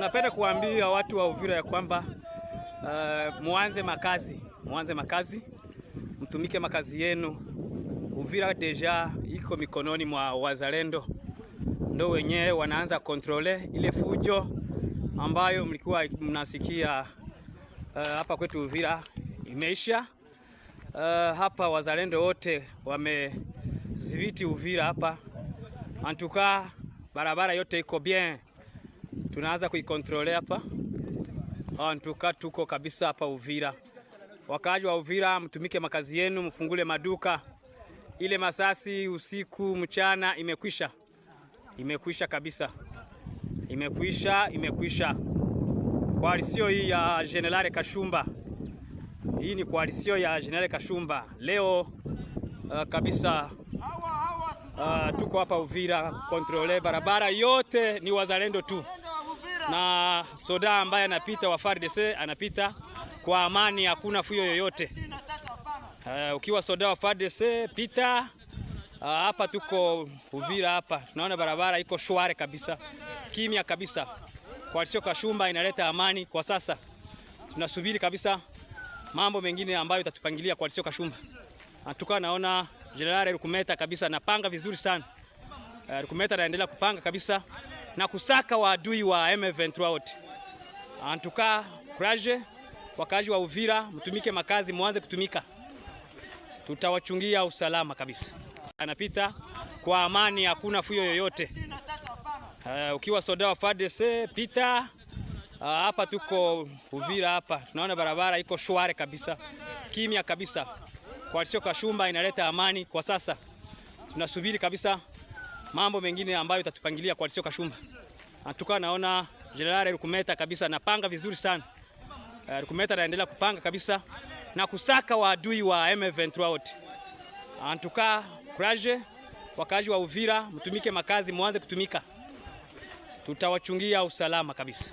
Tunapenda kuambia watu wa Uvira ya kwamba muanze makazi, mtumike makazi yenu. Uvira deja iko mikononi mwa wazalendo, ndo wenyewe wanaanza kontrole ile fujo ambayo mlikuwa mnasikia hapa kwetu Uvira imeisha. Hapa wazalendo wote wameziviti Uvira hapa. Antuka barabara yote iko bien, tunaanza kuikontrole hapa. Antuka tuko kabisa hapa Uvira. Wakaaji wa Uvira, mtumike makazi yenu, mfungule maduka. Ile masasi usiku mchana imekwisha kabisa, imekwisha. Koalisio hii ya General Kashumba, hii ni koalisio ya General Kashumba. Leo kabisa tuko hapa Uvira kontrole barabara yote, ni wazalendo tu na soda ambaye anapita wa FARDC anapita kwa amani, hakuna fuyo yoyote. Ukiwa soda wa FARDC pita hapa. Tuko Uvira hapa, tunaona barabara iko shwari kabisa, kimya kabisa. Koalisio Kashumba inaleta amani kwa sasa. Tunasubiri kabisa mambo mengine ambayo itatupangilia koalisio Kashumba. Tuka naona General Rukumeta kabisa napanga vizuri sana. Rukumeta anaendelea kupanga kabisa na kusaka waadui wa M23 wote. Antuka courage, wakaji wa Uvira, mtumike makazi, muanze kutumika. Tutawachungia usalama kabisa. Anapita kwa amani, hakuna fuyo yoyote. Ukiwa soda wa FARDC pita hapa. Tuko Uvira hapa, tunaona barabara iko shwari kabisa, kimya kabisa. Koalisio Kashumba inaleta amani kwa sasa. Tunasubiri kabisa mambo mengine ambayo itatupangilia koalisio Kashumba. Tuka naona General Rukumeta kabisa napanga vizuri sana. Rukumeta anaendelea kupanga kabisa na kusaka waadui wa M23 wote. Antuka courage, wakaji wa Uvira, mtumike makazi, muanze kutumika. Tutawachungia usalama kabisa.